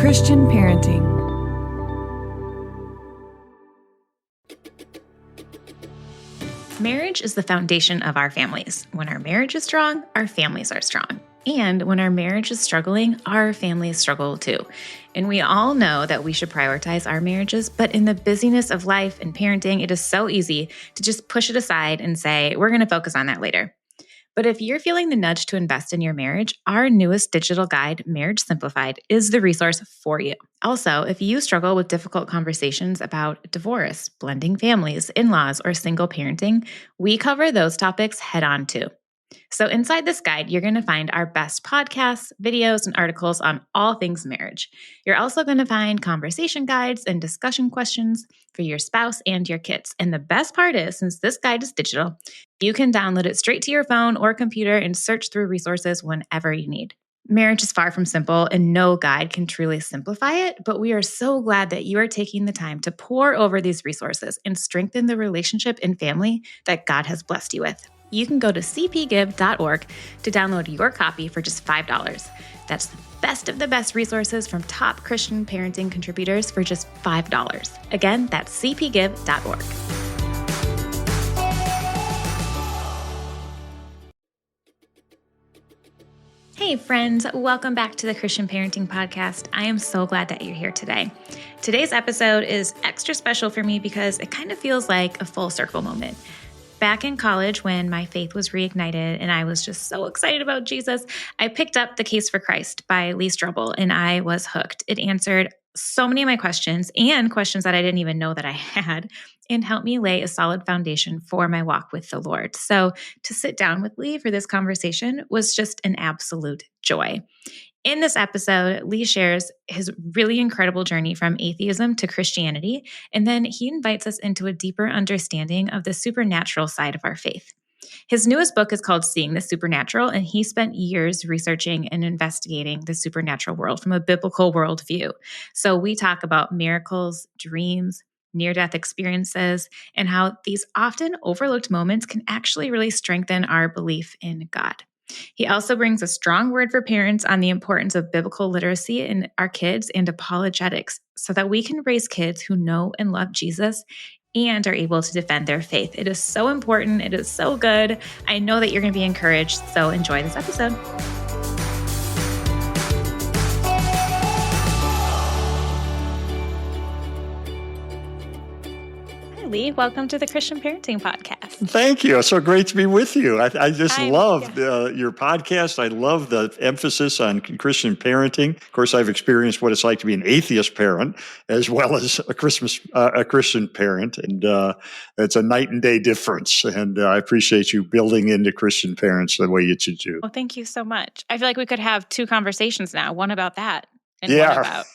Christian parenting. Marriage is the foundation of our families. When our marriage is strong, our families are strong. And when our marriage is struggling, our families struggle too. And we all know that we should prioritize our marriages, but in the busyness of life and parenting, it is so easy to just push it aside and say, we're going to focus on that later. But if you're feeling the nudge to invest in your marriage, our newest digital guide, Marriage Simplified, is the resource for you. Also, if you struggle with difficult conversations about divorce, blending families, in-laws, or single parenting, we cover those topics head on too. So inside this guide, you're going to find our best podcasts, videos, and articles on all things marriage. You're also going to find conversation guides and discussion questions for your spouse and your kids. And the best part is, since this guide is digital, you can download it straight to your phone or computer and search through resources whenever you need. Marriage is far from simple, and no guide can truly simplify it, but we are so glad that you are taking the time to pore over these resources and strengthen the relationship and family that God has blessed you with. You can go to cpgive.org to download your copy for just $5. That's the best of the best resources from top Christian parenting contributors for just $5. Again, that's cpgive.org. Hey friends, welcome back to the Christian Parenting Podcast. I am so glad that you're here today. Today's episode is extra special for me because it kind of feels like a full circle moment. Back in college, when my faith was reignited and I was just so excited about Jesus, I picked up The Case for Christ by Lee Strobel and I was hooked. It answered so many of my questions and questions that I didn't even know that I had, and helped me lay a solid foundation for my walk with the Lord. So to sit down with Lee for this conversation was just an absolute joy. In this episode, Lee shares his really incredible journey from atheism to Christianity, and then he invites us into a deeper understanding of the supernatural side of our faith. His newest book is called Seeing the Supernatural, and he spent years researching and investigating the supernatural world from a biblical worldview. So we talk about miracles, dreams, near-death experiences, and how these often overlooked moments can actually really strengthen our belief in God. He also brings a strong word for parents on the importance of biblical literacy in our kids and apologetics so that we can raise kids who know and love Jesus and are able to defend their faith. It is so important. It is so good. I know that you're going to be encouraged, so enjoy this episode. Lee, welcome to the Christian Parenting Podcast. Thank you. It's so great to be with you. I just love your podcast. I love the emphasis on Christian parenting. Of course, I've experienced what it's like to be an atheist parent as well as a Christian parent, and it's a night and day difference. And I appreciate you building into Christian parents the way you should do. Well, thank you so much. I feel like we could have two conversations now, one about that and one about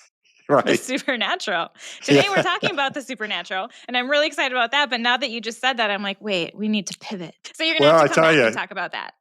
the supernatural. Today we're talking about the supernatural, and I'm really excited about that. But now that you just said that, I'm like, wait, we need to pivot. So you're going to have to come back and talk about that.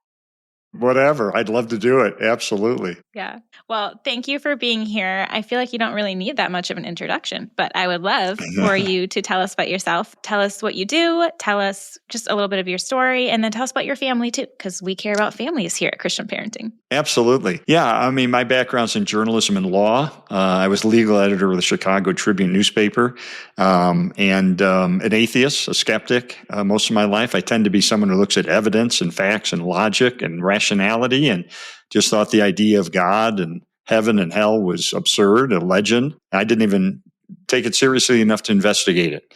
Whatever. I'd love to do it. Absolutely. Yeah. Well, thank you for being here. I feel like you don't really need that much of an introduction, but I would love for you to tell us about yourself. Tell us what you do. Tell us just a little bit of your story, and then tell us about your family too, because we care about families here at Christian Parenting. Absolutely. Yeah. I mean, my background's in journalism and law. I was legal editor of the Chicago Tribune newspaper, and an atheist, a skeptic most of my life. I tend to be someone who looks at evidence and facts and logic and rationality, and just thought the idea of God and heaven and hell was absurd, a legend. I didn't even take it seriously enough to investigate it.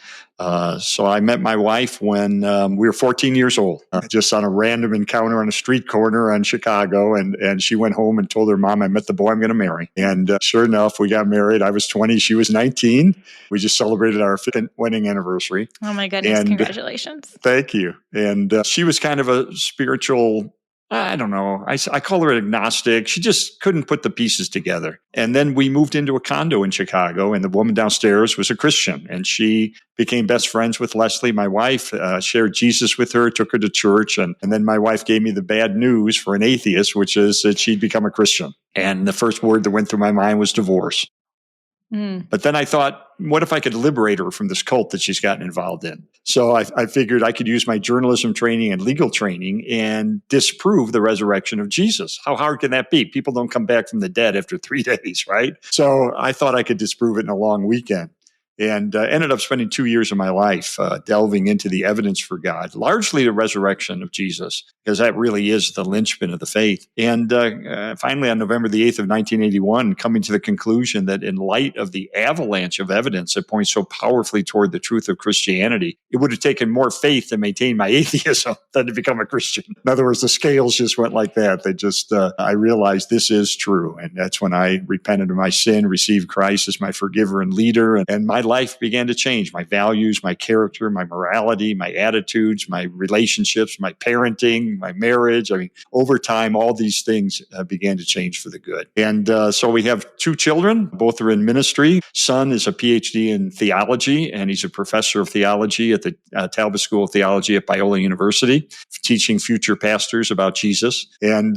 So I met my wife when we were 14 years old, just on a random encounter on a street corner in Chicago. And she went home and told her mom, I met the boy I'm going to marry. And sure enough, we got married. I was 20. She was 19. We just celebrated our 5th wedding anniversary. Oh my goodness. And, congratulations. Thank you. And she was kind of a spiritual, I don't know. I call her agnostic. She just couldn't put the pieces together. And then we moved into a condo in Chicago, and the woman downstairs was a Christian. And she became best friends with Leslie, my wife, shared Jesus with her, took her to church. And then my wife gave me the bad news for an atheist, which is that she'd become a Christian. And the first word that went through my mind was divorce. But then I thought, what if I could liberate her from this cult that she's gotten involved in? So I figured I could use my journalism training and legal training and disprove the resurrection of Jesus. How hard can that be? People don't come back from the dead after 3 days, right? So I thought I could disprove it in a long weekend. And ended up spending 2 years of my life delving into the evidence for God, largely the resurrection of Jesus, because that really is the linchpin of the faith. And finally, on November the 8th of 1981, coming to the conclusion that in light of the avalanche of evidence that points so powerfully toward the truth of Christianity, it would have taken more faith to maintain my atheism than to become a Christian. In other words, the scales just went like that. They just, I realized this is true. And that's when I repented of my sin, received Christ as my forgiver and leader, and my life began to change. My values, my character, my morality, my attitudes, my relationships, my parenting, my marriage. I mean, over time, all these things began to change for the good. And so we have 2 children. Both are in ministry. Son is a PhD in theology, and he's a professor of theology at the Talbot School of Theology at Biola University, teaching future pastors about Jesus. And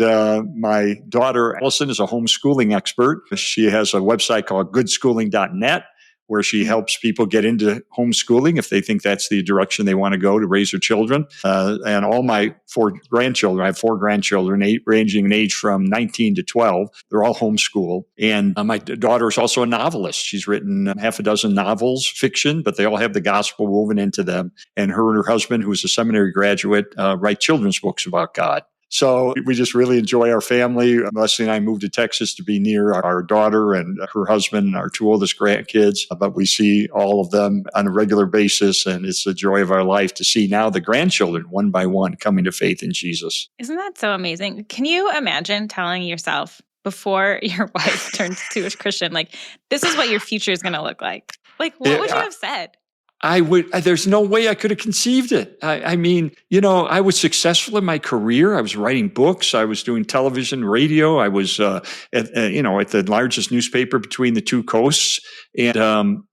my daughter, Allison, is a homeschooling expert. She has a website called goodschooling.net, where she helps people get into homeschooling if they think that's the direction they want to go to raise their children. And all my 4 grandchildren, I have 4 grandchildren, 8 ranging in age from 19 to 12. They're all homeschooled. And my daughter is also a novelist. She's written half a dozen novels, fiction, but they all have the gospel woven into them. And her and her husband, who is a seminary graduate, write children's books about God. So we just really enjoy our family. Leslie and I moved to Texas to be near our daughter and her husband, our 2 oldest grandkids. But we see all of them on a regular basis. And it's the joy of our life to see now the grandchildren, one by one, coming to faith in Jesus. Isn't that so amazing? Can you imagine telling yourself before your wife turns to a Christian, like, this is what your future is going to look like? Like, what would you have said? There's no way I could have conceived it. I mean, I was successful in my career. I was writing books. I was doing television, radio. I was, at the largest newspaper between the 2 coasts. And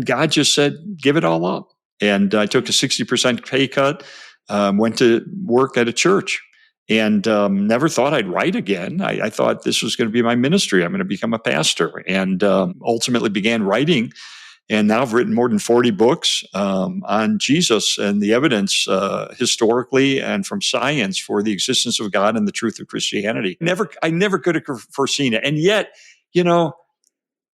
God just said, give it all up. And I took a 60% pay cut, went to work at a church. And never thought I'd write again. I thought this was going to be my ministry. I'm going to become a pastor. And ultimately began writing. And now I've written more than 40 books on Jesus and the evidence historically and from science for the existence of God and the truth of Christianity. I never could have foreseen it. And yet,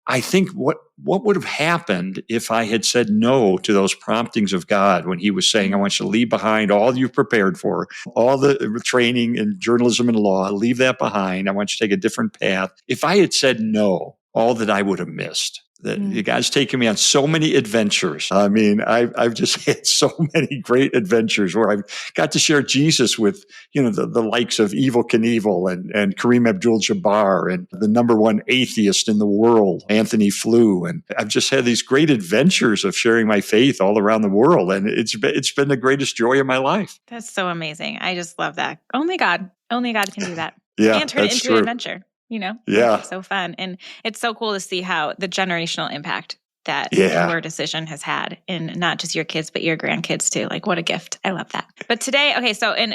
I think what would have happened if I had said no to those promptings of God when he was saying, I want you to leave behind all you've prepared for, all the training in journalism and law, leave that behind. I want you to take a different path. If I had said no, all that I would have missed. You guys taken me on so many adventures. I mean, I've just had so many great adventures where I've got to share Jesus with, the likes of Evel Knievel and Kareem Abdul-Jabbar and the #1 atheist in the world, Anthony Flew. And I've just had these great adventures of sharing my faith all around the world. And it's been the greatest joy of my life. That's so amazing. I just love that. Only God can do that. Yeah, and turn it into an adventure. Yeah. It's so fun. And it's so cool to see how the generational impact that your decision has had in not just your kids, but your grandkids too. Like, what a gift. I love that. But today,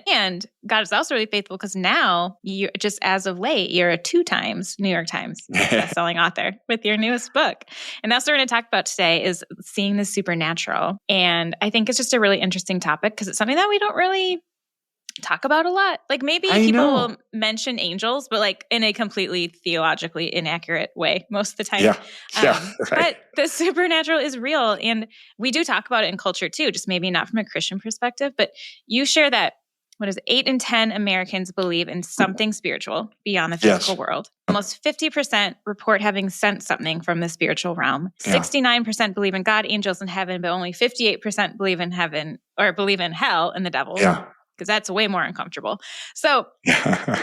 and God is also really faithful because now you just as of late, you're a 2 times New York Times bestselling author with your newest book. And that's what we're going to talk about today is seeing the supernatural. And I think it's just a really interesting topic because it's something that we don't really talk about a lot. Like maybe people mention angels, but like in a completely theologically inaccurate way most of the time. Right. But the supernatural is real. And we do talk about it in culture too, just maybe not from a Christian perspective, but you share that 8 in 10 Americans believe in something spiritual beyond the physical world. Almost 50% report having sensed something from the spiritual realm. 69% believe in God, angels, and heaven, but only 58% believe in heaven or believe in hell and the devil. Because that's way more uncomfortable. So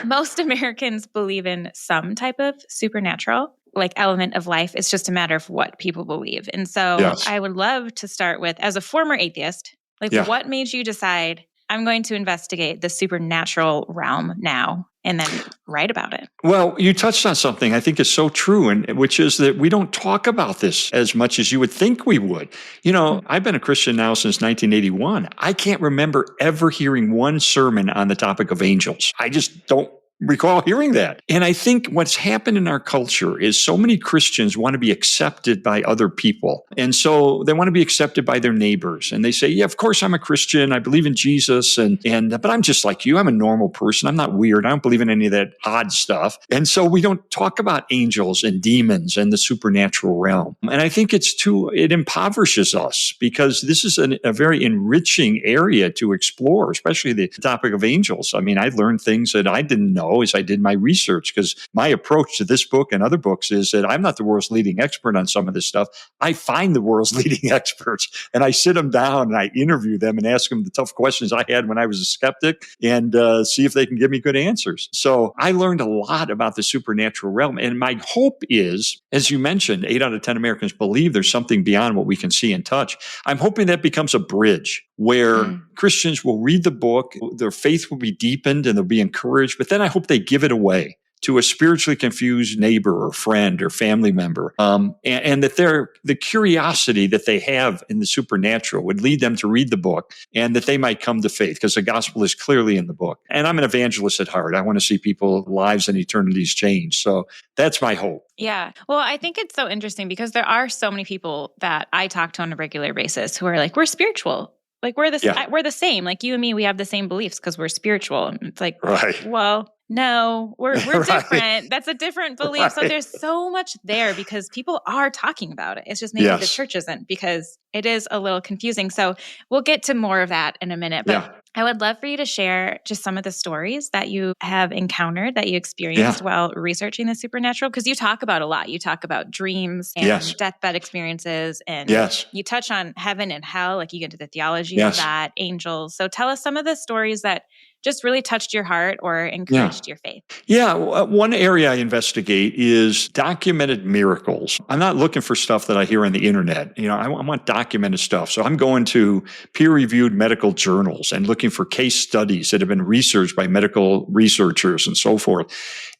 most Americans believe in some type of supernatural element of life. It's just a matter of what people believe. And so I would love to start with, as a former atheist, what made you decide I'm going to investigate the supernatural realm now and then write about it? Well, you touched on something I think is so true, and which is that we don't talk about this as much as you would think we would. I've been a Christian now since 1981. I can't remember ever hearing one sermon on the topic of angels. I just don't recall hearing that. And I think what's happened in our culture is so many Christians want to be accepted by other people. And so they want to be accepted by their neighbors. And they say, yeah, of course I'm a Christian. I believe in Jesus. But I'm just like you. I'm a normal person. I'm not weird. I don't believe in any of that odd stuff. And so we don't talk about angels and demons and the supernatural realm. And I think it impoverishes us because this is a very enriching area to explore, especially the topic of angels. I mean, I learned things that I didn't know as I did my research, because my approach to this book and other books is that I'm not the world's leading expert on some of this stuff. I find the world's leading experts and I sit them down and I interview them and ask them the tough questions I had when I was a skeptic and see if they can give me good answers. So I learned a lot about the supernatural realm. And my hope is, as you mentioned, 8 out of 10 Americans believe there's something beyond what we can see and touch. I'm hoping that becomes a bridge where Christians will read the book, their faith will be deepened and they'll be encouraged, but then I hope they give it away to a spiritually confused neighbor or friend or family member. And that the curiosity that they have in the supernatural would lead them to read the book and that they might come to faith because the gospel is clearly in the book. And I'm an evangelist at heart. I want to see people's lives and eternities change. So that's my hope. Yeah. Well, I think it's so interesting because there are so many people that I talk to on a regular basis who are like, we're spiritual. Like we're the same. Like you and me, we have the same beliefs because we're spiritual. And it's like, right. Well, no, we're right. different. That's a different belief. Right. So there's so much there because people are talking about it. It's just maybe the church isn't, because it is a little confusing. So we'll get to more of that in a minute. But I would love for you to share just some of the stories that you have encountered, that you experienced while researching the supernatural, because you talk about a lot. You talk about dreams and deathbed experiences, and you touch on heaven and hell, like you get into the theology of that, angels. So tell us some of the stories that just really touched your heart or encouraged your faith. Yeah. One area I investigate is documented miracles. I'm not looking for stuff that I hear on the internet. I want documented stuff. So I'm going to peer-reviewed medical journals and looking for case studies that have been researched by medical researchers and so forth.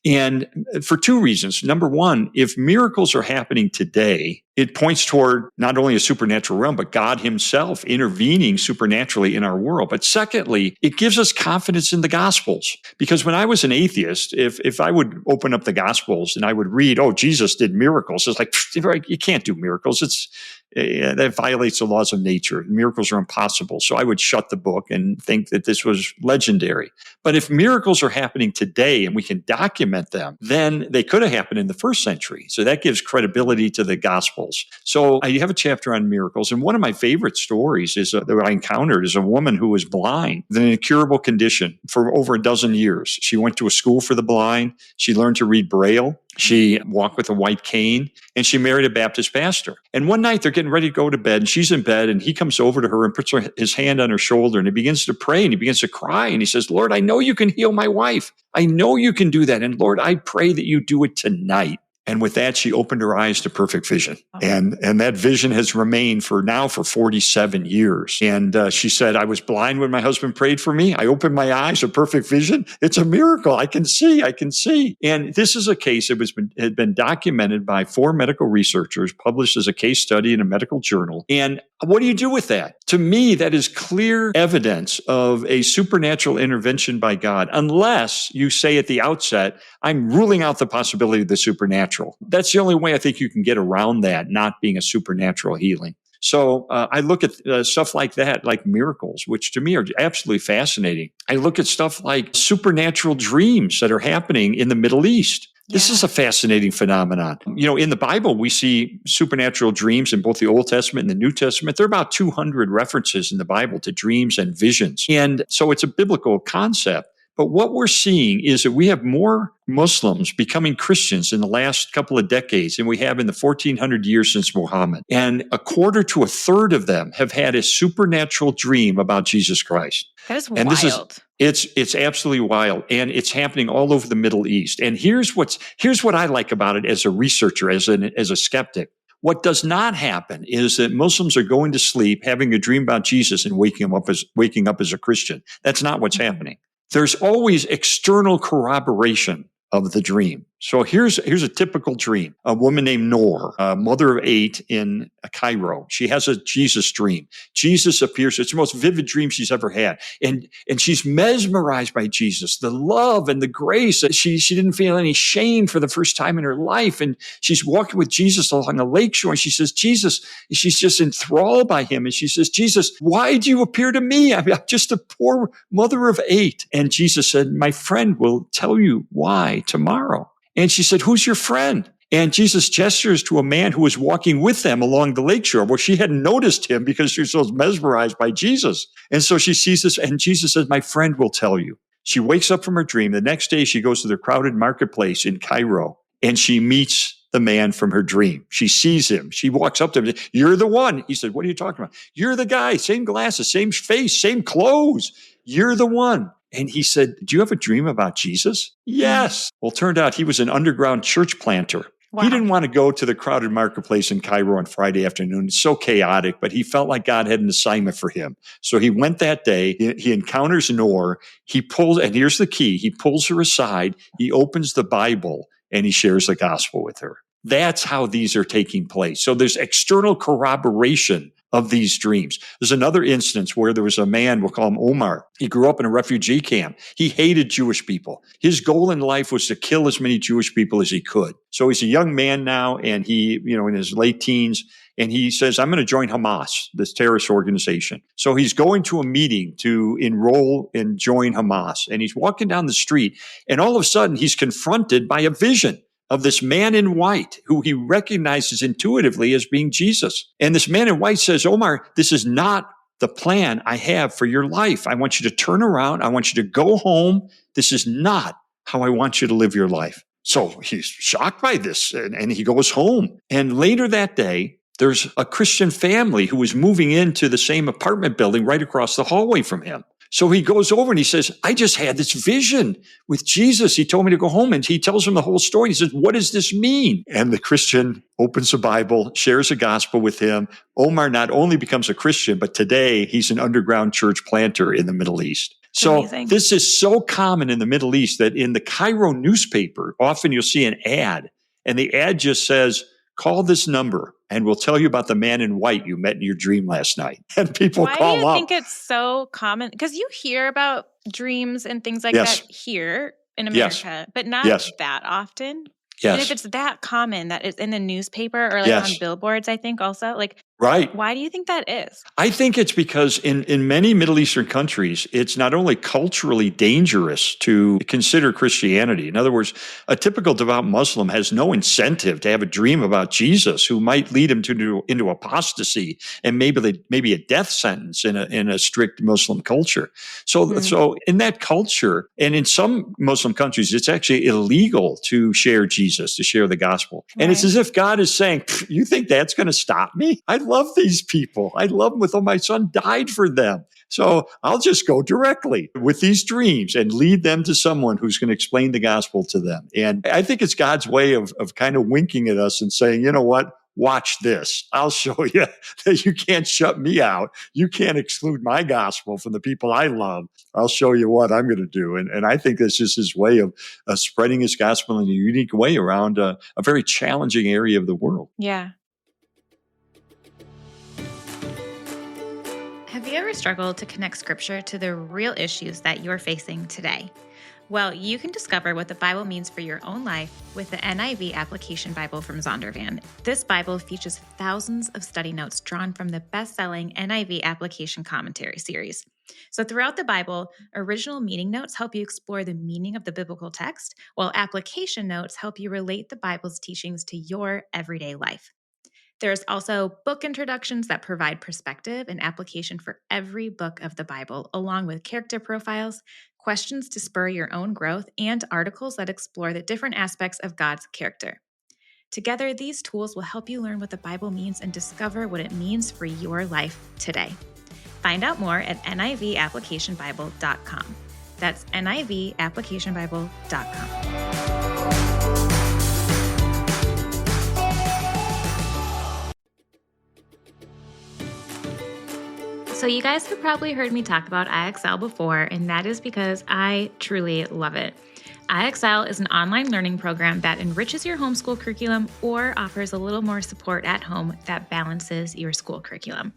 And for 2 reasons. Number one, if miracles are happening today, it points toward not only a supernatural realm, but God himself intervening supernaturally in our world. But secondly, it gives us confidence in the Gospels. Because when I was an atheist, if I would open up the Gospels and I would read, oh, Jesus did miracles, it's like, you can't do miracles. That violates the laws of nature. Miracles are impossible. So I would shut the book and think that this was legendary. But if miracles are happening today and we can document them, then they could have happened in the first century. So that gives credibility to the Gospels. So I have a chapter on miracles. And one of my favorite stories that I encountered is a woman who was blind with an incurable condition for over a dozen years. She went to a school for the blind. She learned to read Braille. She walked with a white cane, and she married a Baptist pastor. And one night they're getting ready to go to bed, and she's in bed, and he comes over to her and puts his hand on her shoulder, and he begins to pray, and he begins to cry, and he says, Lord, I know you can heal my wife. I know you can do that. And Lord, I pray that you do it tonight. And with that, she opened her eyes to perfect vision. And that vision has remained for 47 years. And she said, I was blind when my husband prayed for me. I opened my eyes to perfect vision. It's a miracle. I can see. And this is a case that had been documented by 4 medical researchers, published as a case study in a medical journal. And what do you do with that? To me, that is clear evidence of a supernatural intervention by God, unless you say at the outset, I'm ruling out the possibility of the supernatural. That's the only way I think you can get around that not being a supernatural healing. So I look at stuff like that, like miracles, which to me are absolutely fascinating. I look at stuff like supernatural dreams that are happening in the Middle East. This is a fascinating phenomenon. In the Bible, we see supernatural dreams in both the Old Testament and the New Testament. There are about 200 references in the Bible to dreams and visions. And so it's a biblical concept. But what we're seeing is that we have more Muslims becoming Christians in the last couple of decades than we have in the 1400 years since Muhammad. And a quarter to a third of them have had a supernatural dream about Jesus Christ. That is wild. It's absolutely wild. And it's happening all over the Middle East. And here's what I like about it as a researcher, as a skeptic. What does not happen is that Muslims are going to sleep, having a dream about Jesus, and waking up as a Christian. That's not what's happening. There's always external corroboration of the dream. So here's a typical dream. A woman named Noor, a mother of 8 in Cairo. She has a Jesus dream. Jesus appears. It's the most vivid dream she's ever had. And she's mesmerized by Jesus, the love and the grace. She didn't feel any shame for the first time in her life. And she's walking with Jesus along a lakeshore. And she says, Jesus, she's just enthralled by him. And she says, Jesus, why do you appear to me? I'm just a poor mother of 8. And Jesus said, my friend will tell you why tomorrow. And she said, who's your friend? And Jesus gestures to a man who was walking with them along the lakeshore. Well, she hadn't noticed him because she was so mesmerized by Jesus. And so she sees this, and Jesus says, my friend will tell you. She wakes up from her dream. The next day, she goes to the crowded marketplace in Cairo, and she meets the man from her dream. She sees him. She walks up to him. You're the one. He said, what are you talking about? You're the guy. Same glasses, same face, same clothes. You're the one. And he said, do you have a dream about Jesus? Yes. Well, turned out he was an underground church planter. Wow. He didn't want to go to the crowded marketplace in Cairo on Friday afternoon. It's so chaotic, but he felt like God had an assignment for him. So he went that day. He encounters Noor. He pulls, and here's the key. He pulls her aside. He opens the Bible and he shares the gospel with her. That's how these are taking place. So there's external corroboration of these dreams. There's another instance where there was a man, we'll call him Omar. He grew up in a refugee camp. He hated Jewish people. His goal in life was to kill as many Jewish people as he could. So he's a young man now, and he, in his late teens, and he says, I'm going to join Hamas, this terrorist organization. So he's going to a meeting to enroll and join Hamas. And he's walking down the street, and all of a sudden he's confronted by a vision of this man in white who he recognizes intuitively as being Jesus. And this man in white says, Omar, this is not the plan I have for your life. I want you to turn around. I want you to go home. This is not how I want you to live your life. So he's shocked by this, and he goes home. And later that day, there's a Christian family who is moving into the same apartment building right across the hallway from him. So he goes over and he says, I just had this vision with Jesus. He told me to go home, and he tells him the whole story. He says, what does this mean? And the Christian opens the Bible, shares the gospel with him. Omar not only becomes a Christian, but today he's an underground church planter in the Middle East. So amazing. This is so common in the Middle East that in the Cairo newspaper, often you'll see an ad, and the ad just says, call this number and we'll tell you about the man in white you met in your dream last night. And people call up. Why do you think it's so common? Because you hear about dreams and things like that here in America, but not that often. Yes. And if it's that common that it's in the newspaper or like on billboards, I think also, like, right. Why do you think that is? I think it's because in many Middle Eastern countries, it's not only culturally dangerous to consider Christianity. In other words, a typical devout Muslim has no incentive to have a dream about Jesus who might lead him into apostasy and maybe a death sentence in a strict Muslim culture. So in that culture, and in some Muslim countries, it's actually illegal to share Jesus, to share the gospel. Right. And it's as if God is saying, you think that's going to stop me? I love these people. I love them with all my son died for them. So I'll just go directly with these dreams and lead them to someone who's going to explain the gospel to them. And I think it's God's way of kind of winking at us and saying, you know what? Watch this. I'll show you that you can't shut me out. You can't exclude my gospel from the people I love. I'll show you what I'm going to do. And I think that's just his way of spreading his gospel in a unique way around a very challenging area of the world. Yeah. Have you ever struggled to connect scripture to the real issues that you're facing today? Well, you can discover what the Bible means for your own life with the NIV Application Bible from Zondervan. This Bible features thousands of study notes drawn from the best-selling NIV Application Commentary series. So throughout the Bible, original meaning notes help you explore the meaning of the biblical text, while application notes help you relate the Bible's teachings to your everyday life. There's also book introductions that provide perspective and application for every book of the Bible, along with character profiles, questions to spur your own growth, and articles that explore the different aspects of God's character. Together, these tools will help you learn what the Bible means and discover what it means for your life today. Find out more at nivapplicationbible.com. That's nivapplicationbible.com. So you guys have probably heard me talk about IXL before, and that is because I truly love it. IXL is an online learning program that enriches your homeschool curriculum or offers a little more support at home that balances your school curriculum.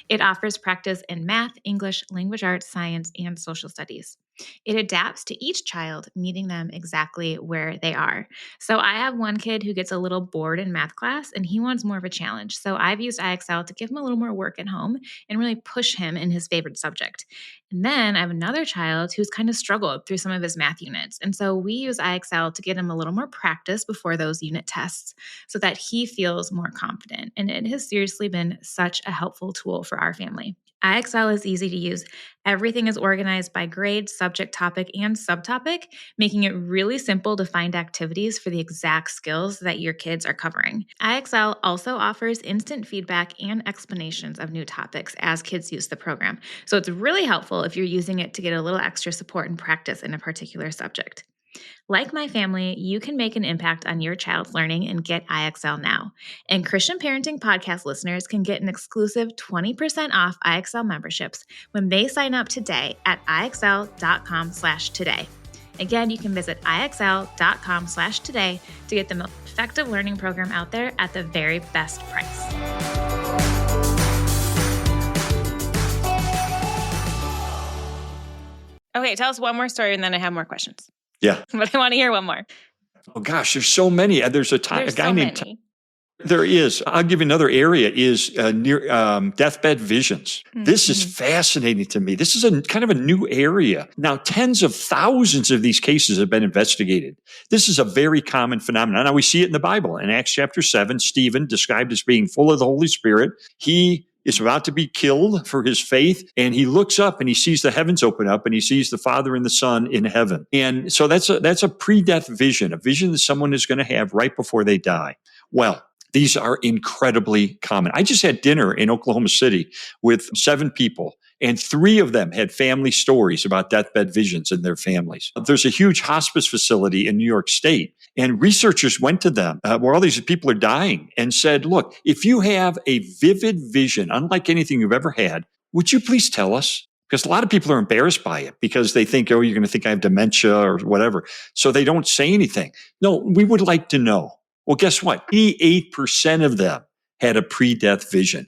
It offers practice in math, English, language arts, science, and social studies. It adapts to each child, meeting them exactly where they are. So I have one kid who gets a little bored in math class and he wants more of a challenge. So I've used IXL to give him a little more work at home and really push him in his favorite subject. And then I have another child who's kind of struggled through some of his math units. And so we use IXL to get him a little more practice before those unit tests so that he feels more confident. And it has seriously been such a helpful tool for our family. IXL is easy to use. Everything is organized by grade, subject, topic, and subtopic, making it really simple to find activities for the exact skills that your kids are covering. IXL also offers instant feedback and explanations of new topics as kids use the program. So it's really helpful if you're using it to get a little extra support and practice in a particular subject. Like my family, you can make an impact on your child's learning and get IXL now. And Christian Parenting Podcast listeners can get an exclusive 20% off IXL memberships when they sign up today at IXL.com/today. Again, you can visit IXL.com/today to get the most effective learning program out there at the very best price. Okay, tell us one more story and then I have more questions. Yeah. But I want to hear one more. Oh gosh, there's so many. There's a guy so named. many. There is. I'll give you another area is near deathbed visions. Mm-hmm. This is fascinating to me. This is a kind of a new area. Now, tens of thousands of these cases have been investigated. This is a very common phenomenon. Now, we see it in the Bible. In Acts chapter 7, Stephen, described as being full of the Holy Spirit, he is about to be killed for his faith, and he looks up and he sees the heavens open up and he sees the Father and the Son in heaven. And so that's a pre-death vision, a vision that someone is going to have right before they die. Well, these are incredibly common. I just had dinner in Oklahoma City with 7 people, and 3 of them had family stories about deathbed visions in their families. There's a huge hospice facility in New York State, and researchers went to them where all these people are dying and said, look, if you have a vivid vision, unlike anything you've ever had, would you please tell us? Because a lot of people are embarrassed by it because they think, oh, you're going to think I have dementia or whatever. So they don't say anything. No, we would like to know. Well, guess what? 88% of them had a pre-death vision.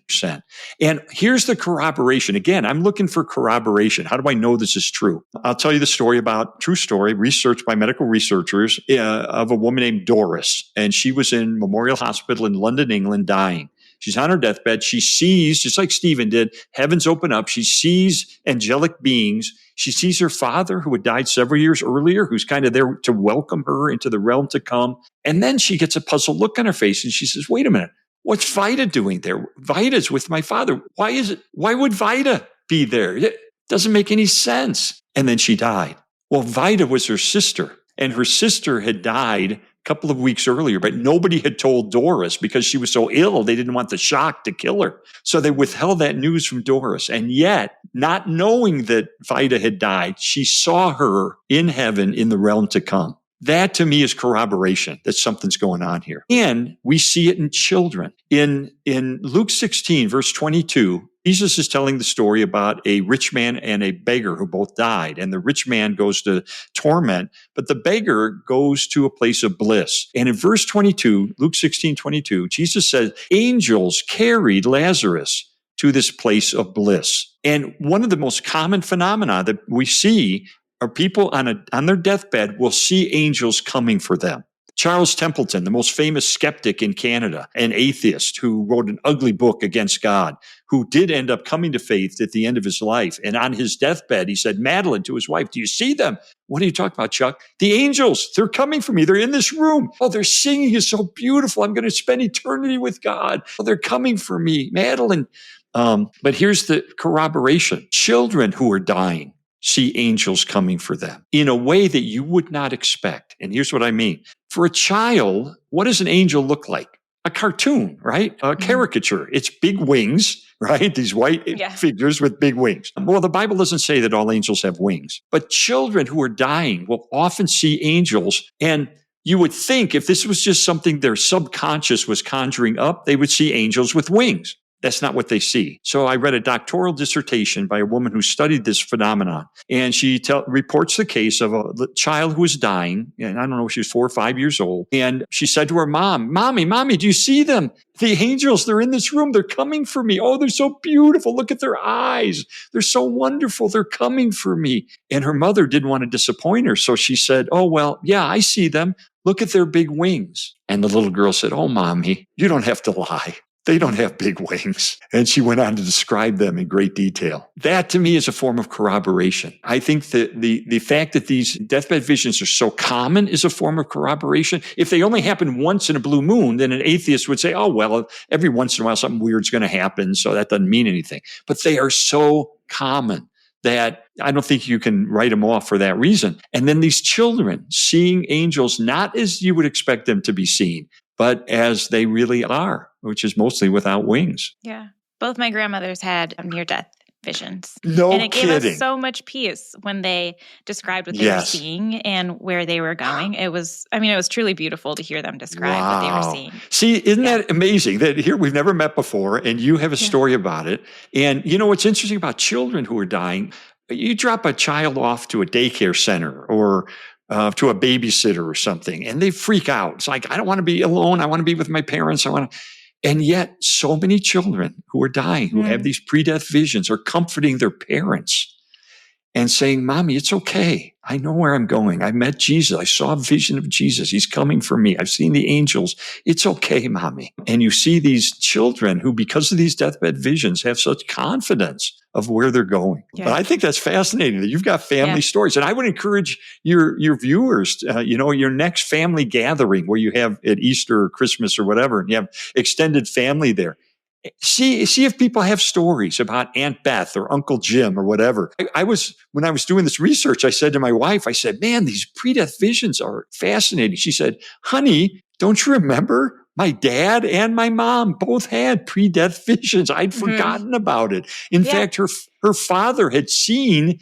And here's the corroboration. Again, I'm looking for corroboration. How do I know this is true? I'll tell you the story about, true story, researched by medical researchers of a woman named Doris. And she was in Memorial Hospital in London, England, dying. She's on her deathbed. She sees, just like Stephen did, heavens open up. She sees angelic beings. She sees her father, who had died several years earlier, who's kind of there to welcome her into the realm to come. And then she gets a puzzled look on her face and she says, wait a minute, what's Vida doing there? Vida's with my father. Why would Vida be there? It doesn't make any sense. And then she died. Well, Vida was her sister, and her sister had died couple of weeks earlier, but nobody had told Doris because she was so ill. They didn't want the shock to kill her. So they withheld that news from Doris. And yet, not knowing that Vida had died, she saw her in heaven in the realm to come. That to me is corroboration that something's going on here. And we see it in children. In Luke 16, verse 22, Jesus is telling the story about a rich man and a beggar who both died. And the rich man goes to torment, but the beggar goes to a place of bliss. And in verse 22, Luke 16, 22, Jesus says, angels carried Lazarus to this place of bliss. And one of the most common phenomena that we see are people on their deathbed will see angels coming for them. Charles Templeton, the most famous skeptic in Canada, an atheist who wrote an ugly book against God, who did end up coming to faith at the end of his life. And on his deathbed, he said, Madeline, to his wife, do you see them? What are you talking about, Chuck? The angels, they're coming for me. They're in this room. Oh, their singing is so beautiful. I'm going to spend eternity with God. Oh, they're coming for me, Madeline. But here's the corroboration. Children who are dying see angels coming for them in a way that you would not expect. And here's what I mean. For a child, what does an angel look like? A cartoon, right? A caricature. It's big wings, right? These white figures with big wings. Well, the Bible doesn't say that all angels have wings, but children who are dying will often see angels. And you would think if this was just something their subconscious was conjuring up, they would see angels with wings. That's not what they see. So I read a doctoral dissertation by a woman who studied this phenomenon. And she reports the case of a child who was dying. And I don't know, she was 4 or 5 years old. And she said to her mom, Mommy, do you see them? The angels, they're in this room. They're coming for me. Oh, they're so beautiful. Look at their eyes. They're so wonderful. They're coming for me. And her mother didn't want to disappoint her. So she said, oh, well, yeah, I see them. Look at their big wings. And the little girl said, oh, Mommy, you don't have to lie. They don't have big wings. And she went on to describe them in great detail. That to me is a form of corroboration. I think that the fact that these deathbed visions are so common is a form of corroboration. If they only happen once in a blue moon, then an atheist would say, oh, well, every once in a while something weird's going to happen, so that doesn't mean anything. But they are so common that I don't think you can write them off for that reason. And then these children seeing angels not as you would expect them to be seen, but as they really are, which is mostly without wings. Yeah. Both my grandmothers had near-death visions. No and it kidding. gave us so much peace when they described what they were seeing and where they were going. It was truly beautiful to hear them describe what they were seeing. See, isn't that amazing that here we've never met before and you have a story about it. And you know what's interesting about children who are dying? You drop a child off to a daycare center or to a babysitter or something, and they freak out. It's like, I don't want to be alone. I want to be with my parents. And yet so many children who are dying, who have these pre-death visions, are comforting their parents and saying, Mommy, it's okay. I know where I'm going. I met Jesus. I saw a vision of Jesus. He's coming for me. I've seen the angels. It's okay, Mommy. And you see these children who, because of these deathbed visions, have such confidence of where they're going. Yeah. But I think that's fascinating that you've got family stories. And I would encourage your viewers, your next family gathering where you have at Easter or Christmas or whatever, and you have extended family there. See if people have stories about Aunt Beth or Uncle Jim or whatever. When I was doing this research, I said to my wife, I said, man, these pre-death visions are fascinating. She said, honey, don't you remember? My dad and my mom both had pre-death visions. I'd forgotten about it. In fact, her father had seen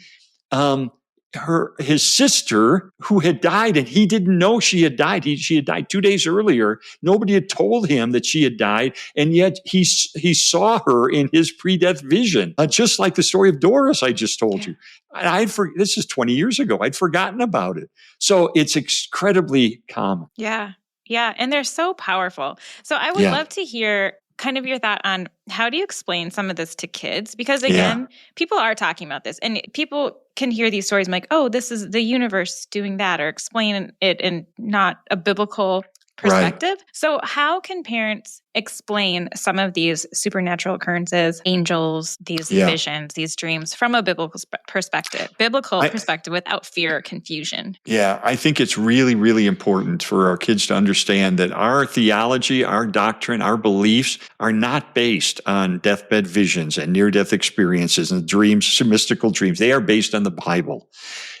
his sister who had died, and he didn't know she had died. She had died 2 days earlier. Nobody had told him that she had died, and yet he saw her in his pre-death vision, just like the story of Doris I just told you. And this is 20 years ago. I'd forgotten about it. So it's incredibly common. Yeah. Yeah. And they're so powerful. So I would love to hear kind of your thought on how do you explain some of this to kids? Because again, people are talking about this, and people can hear these stories and like, oh, this is the universe doing that, or explain it in not a biblical perspective. Right. So how can parents explain some of these supernatural occurrences, angels, these visions, these dreams from a biblical perspective without fear or confusion? Yeah, I think it's really, really important for our kids to understand that our theology, our doctrine, our beliefs are not based on deathbed visions and near-death experiences and dreams, mystical dreams. They are based on the Bible.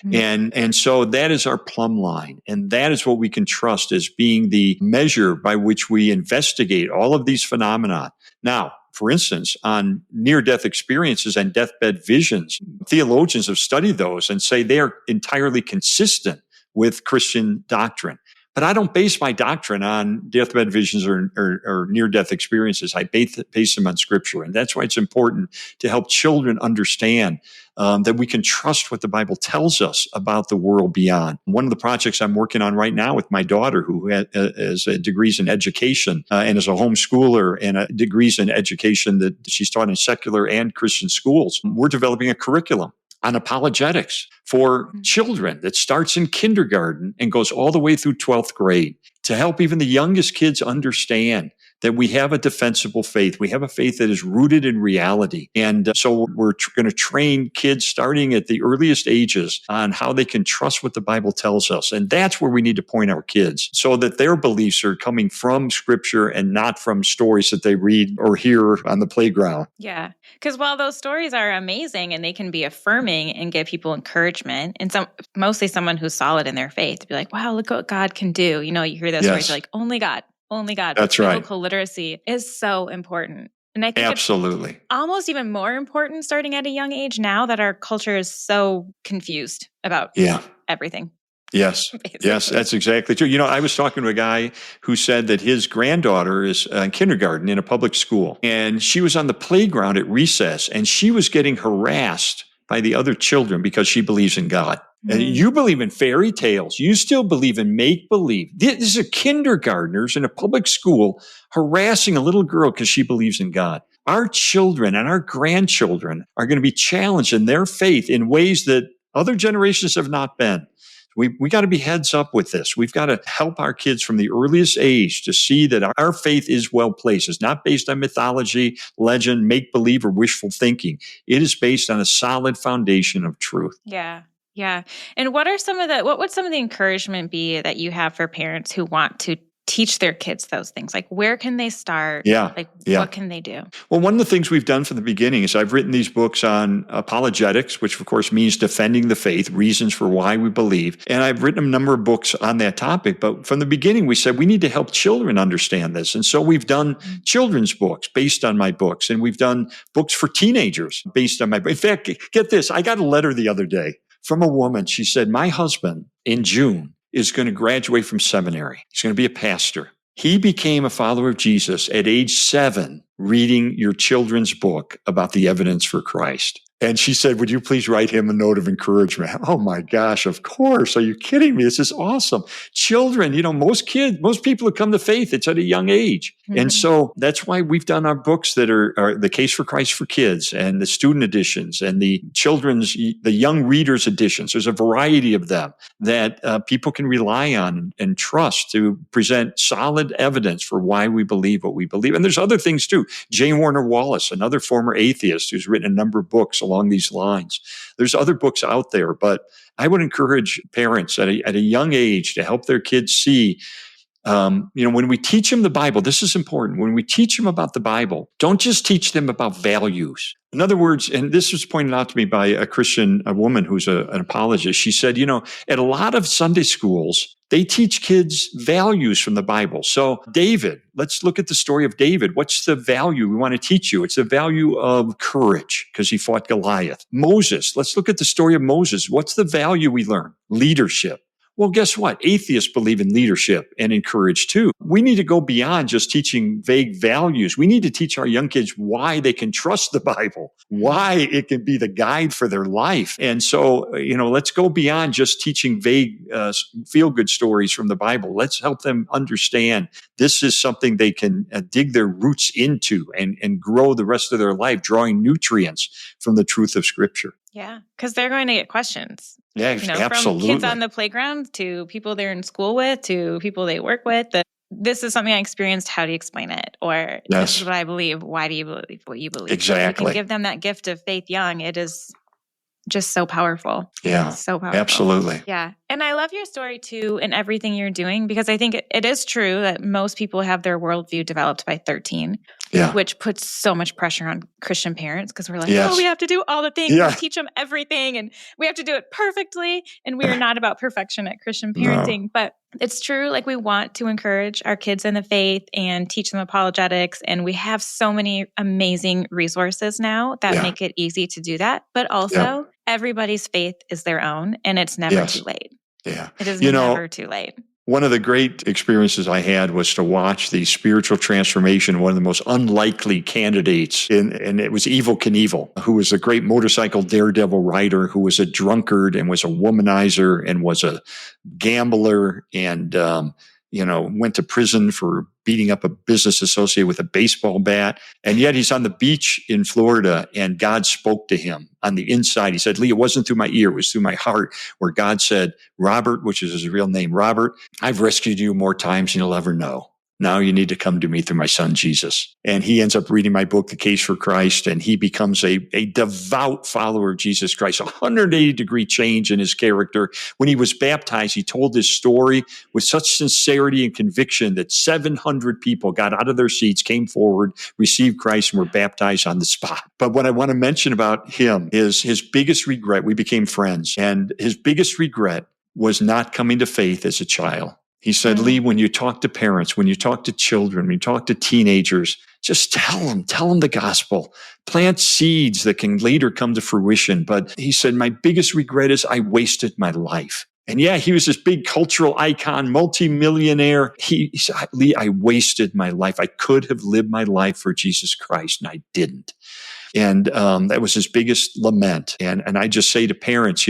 Mm-hmm. And so that is our plumb line. And that is what we can trust as being the measure by which we investigate all of these phenomena. Now, for instance, on near-death experiences and deathbed visions, theologians have studied those and say they are entirely consistent with Christian doctrine. But I don't base my doctrine on deathbed visions or near-death experiences. I base them on Scripture. And that's why it's important to help children understand that we can trust what the Bible tells us about the world beyond. One of the projects I'm working on right now with my daughter, who has degrees in education and is a homeschooler and degrees in education that she's taught in secular and Christian schools, we're developing a curriculum on apologetics for children that starts in kindergarten and goes all the way through 12th grade to help even the youngest kids understand that we have a defensible faith. We have a faith that is rooted in reality. And so we're going to train kids starting at the earliest ages on how they can trust what the Bible tells us. And that's where we need to point our kids so that their beliefs are coming from Scripture and not from stories that they read or hear on the playground. Yeah. Because while those stories are amazing and they can be affirming and give people encouragement, and mostly someone who's solid in their faith to be like, wow, look what God can do. You hear those stories, you're like, only God. Only God. That's right. Biblical literacy is so important. And I think absolutely it's almost even more important starting at a young age now that our culture is so confused about everything. Yes. Yes, that's exactly true. I was talking to a guy who said that his granddaughter is in kindergarten in a public school, and she was on the playground at recess, and she was getting harassed by the other children because she believes in God. And you believe in fairy tales. You still believe in make believe. These are kindergartners in a public school harassing a little girl because she believes in God. Our children and our grandchildren are going to be challenged in their faith in ways that other generations have not been. We got to be heads up with this. We've got to help our kids from the earliest age to see that our faith is well placed. It's not based on mythology, legend, make believe, or wishful thinking. It is based on a solid foundation of truth. Yeah. Yeah. And what would some of the encouragement be that you have for parents who want to teach their kids those things? Like, where can they start? What can they do? Well, one of the things we've done from the beginning is I've written these books on apologetics, which of course means defending the faith, reasons for why we believe. And I've written a number of books on that topic. But from the beginning, we said we need to help children understand this. And so we've done children's books based on my books. And we've done books for teenagers based on my books. In fact, get this, I got a letter the other day from a woman. She said, my husband in June is going to graduate from seminary. He's going to be a pastor. He became a follower of Jesus at age 7, reading your children's book about the evidence for Christ. And she said, would you please write him a note of encouragement? Oh my gosh, of course. Are you kidding me? This is awesome. Children, most people who come to faith, it's at a young age. Mm-hmm. And so that's why we've done our books that are the Case for Christ for Kids and the student editions and the young readers editions. There's a variety of them that people can rely on and trust to present solid evidence for why we believe what we believe. And there's other things too. Jane Warner Wallace, another former atheist who's written a number of books along these lines. There's other books out there, but I would encourage parents at a young age to help their kids see, when we teach them the Bible, this is important. When we teach them about the Bible, don't just teach them about values. In other words, and this was pointed out to me by a woman who's an apologist. She said, at a lot of Sunday schools, they teach kids values from the Bible. So David, let's look at the story of David. What's the value we want to teach you? It's the value of courage because he fought Goliath. Moses, let's look at the story of Moses. What's the value we learn? Leadership. Well, guess what? Atheists believe in leadership and in courage too. We need to go beyond just teaching vague values. We need to teach our young kids why they can trust the Bible, why it can be the guide for their life. And so, let's go beyond just teaching vague feel-good stories from the Bible. Let's help them understand this is something they can dig their roots into and grow the rest of their life, drawing nutrients from the truth of Scripture. Yeah, because they're going to get questions. Yeah, absolutely. From kids on the playground to people they're in school with to people they work with. This is something I experienced. How do you explain it? Or this is what I believe. Why do you believe what you believe? Exactly. So you can give them that gift of faith young. It is just so powerful. Yeah, so powerful. Absolutely. Yeah. And I love your story too and everything you're doing because I think it is true that most people have their worldview developed by 13. Yeah. Which puts so much pressure on Christian parents because we're like, yes. we have to do all the things and teach them everything and we have to do it perfectly. And we are not about perfection at Christian parenting, but it's true. Like we want to encourage our kids in the faith and teach them apologetics. And we have so many amazing resources now that make it easy to do that. But also everybody's faith is their own and it's never too late. Yeah. It is never too late. One of the great experiences I had was to watch the spiritual transformation of one of the most unlikely candidates, and it was Evel Knievel, who was a great motorcycle daredevil rider, who was a drunkard and was a womanizer and was a gambler and, went to prison for beating up a business associate with a baseball bat. And yet he's on the beach in Florida and God spoke to him on the inside. He said, Lee, it wasn't through my ear, it was through my heart, where God said, Robert, which is his real name, Robert, I've rescued you more times than you'll ever know. Now you need to come to me through my son, Jesus. And he ends up reading my book, The Case for Christ, and he becomes a devout follower of Jesus Christ, 180-degree change in his character. When he was baptized, he told his story with such sincerity and conviction that 700 people got out of their seats, came forward, received Christ, and were baptized on the spot. But what I want to mention about him is his biggest regret, we became friends, and his biggest regret was not coming to faith as a child. He said, Lee, when you talk to parents, when you talk to children, when you talk to teenagers, just tell them the gospel. Plant seeds that can later come to fruition. But he said, my biggest regret is I wasted my life. And yeah, he was this big cultural icon, multimillionaire. He said, Lee, I wasted my life. I could have lived my life for Jesus Christ, and I didn't. And that was his biggest lament. And I just say to parents,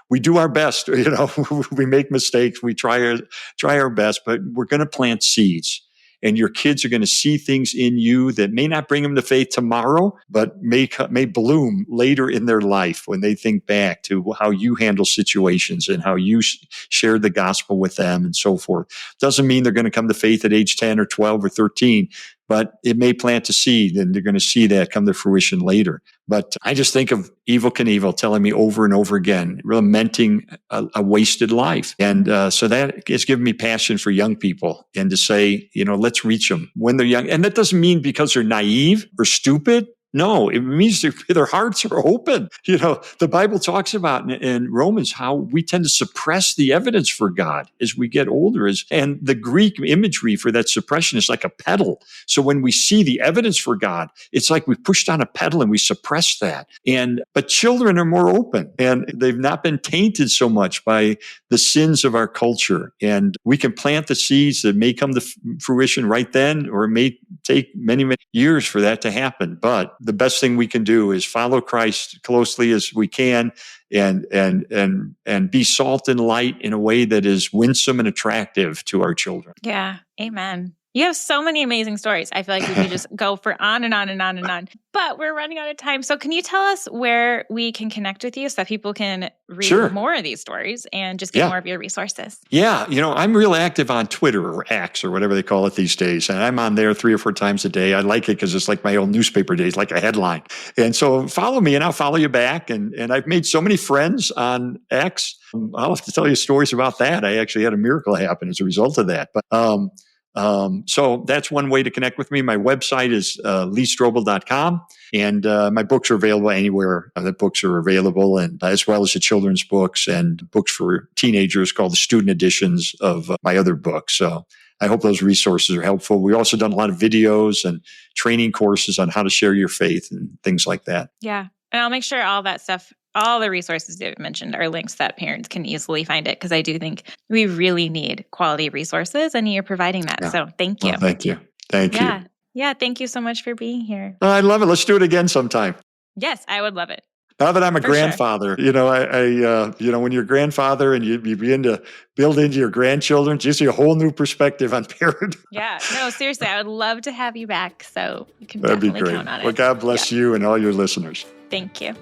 we do our best. We make mistakes. We try our best, but we're going to plant seeds. And your kids are going to see things in you that may not bring them to faith tomorrow, but may bloom later in their life when they think back to how you handle situations and how you shared the gospel with them and so forth. Doesn't mean they're going to come to faith at age 10 or 12 or 13, but it may plant a seed and they're going to see that come to fruition later. But I just think of Evel Knievel telling me over and over again, lamenting a wasted life. And so that has given me passion for young people and to say, let's reach them when they're young. And that doesn't mean because they're naive or stupid. No, it means their hearts are open. The Bible talks about in Romans how we tend to suppress the evidence for God as we get older. And the Greek imagery for that suppression is like a pedal. So when we see the evidence for God, it's like we pushed on a pedal and we suppress that. But children are more open and they've not been tainted so much by the sins of our culture. And we can plant the seeds that may come to fruition right then, or it may take many, many years for that to happen. But the best thing we can do is follow Christ closely as we can and be salt and light in a way that is winsome and attractive to our children. Yeah. Amen. You have so many amazing stories. I feel like we could just go for on and on and on and on, but we're running out of time. So can you tell us where we can connect with you so that people can read more of these stories and just get more of your resources? Yeah. I'm real active on Twitter or X or whatever they call it these days. And I'm on there 3 or 4 times a day. I like it because it's like my old newspaper days, like a headline. And so follow me and I'll follow you back. And I've made so many friends on X. I'll have to tell you stories about that. I actually had a miracle happen as a result of that. But, so that's one way to connect with me. My website is leestrobel.com, and my books are available anywhere that books are available, and as well as the children's books and books for teenagers called the student editions of my other books. So I hope those resources are helpful. We've also done a lot of videos and training courses on how to share your faith and things like that. Yeah. And I'll make sure all that stuff, all the resources you've mentioned are links that parents can easily find it, because I do think we really need quality resources and you're providing that. So thank you. Well, thank you. Thank you. Yeah. Thank you so much for being here. I love it. Let's do it again sometime. Yes, I would love it. Now that I'm a grandfather, when you're a grandfather and you begin to build into your grandchildren, you see a whole new perspective on parenting. Yeah, no, seriously, I would love to have you back. So you can That'd definitely be great. count on it. Well, God bless you and all your listeners. Thank you.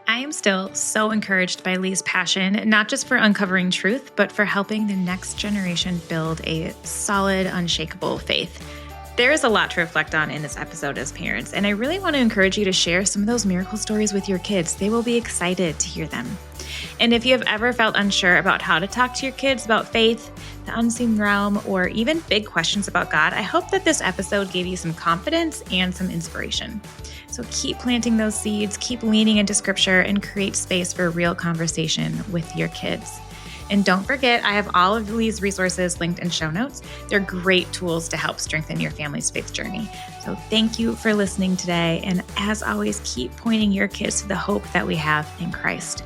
I am still so encouraged by Lee's passion, not just for uncovering truth, but for helping the next generation build a solid, unshakable faith. There is a lot to reflect on in this episode as parents, and I really want to encourage you to share some of those miracle stories with your kids. They will be excited to hear them. And if you have ever felt unsure about how to talk to your kids about faith, the unseen realm, or even big questions about God, I hope that this episode gave you some confidence and some inspiration. So keep planting those seeds, keep leaning into Scripture, and create space for real conversation with your kids. And don't forget, I have all of Lee's resources linked in show notes. They're great tools to help strengthen your family's faith journey. So thank you for listening today. And as always, keep pointing your kids to the hope that we have in Christ.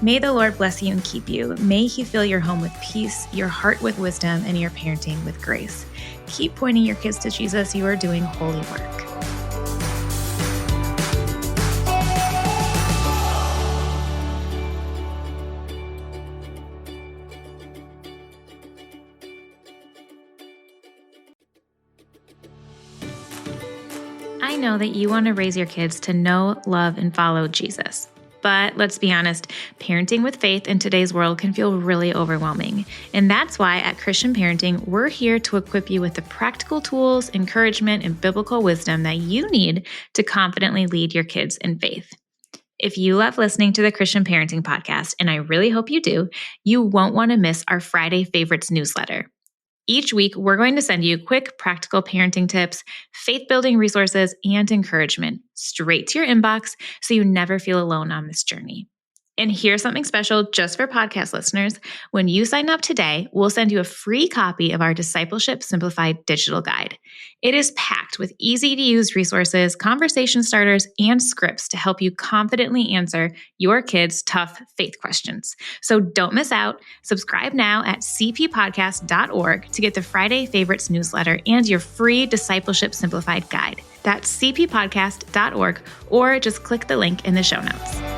May the Lord bless you and keep you. May He fill your home with peace, your heart with wisdom, and your parenting with grace. Keep pointing your kids to Jesus. You are doing holy work. I know that you want to raise your kids to know, love, and follow Jesus. But let's be honest, parenting with faith in today's world can feel really overwhelming. And that's why at Christian Parenting, we're here to equip you with the practical tools, encouragement, and biblical wisdom that you need to confidently lead your kids in faith. If you love listening to the Christian Parenting Podcast, and I really hope you do, you won't want to miss our Friday Favorites newsletter. Each week, we're going to send you quick, practical parenting tips, faith-building resources, and encouragement straight to your inbox so you never feel alone on this journey. And here's something special just for podcast listeners. When you sign up today, we'll send you a free copy of our Discipleship Simplified digital guide. It is packed with easy-to-use resources, conversation starters, and scripts to help you confidently answer your kids' tough faith questions. So don't miss out. Subscribe now at cppodcast.org to get the Friday Favorites newsletter and your free Discipleship Simplified guide. That's cppodcast.org, or just click the link in the show notes.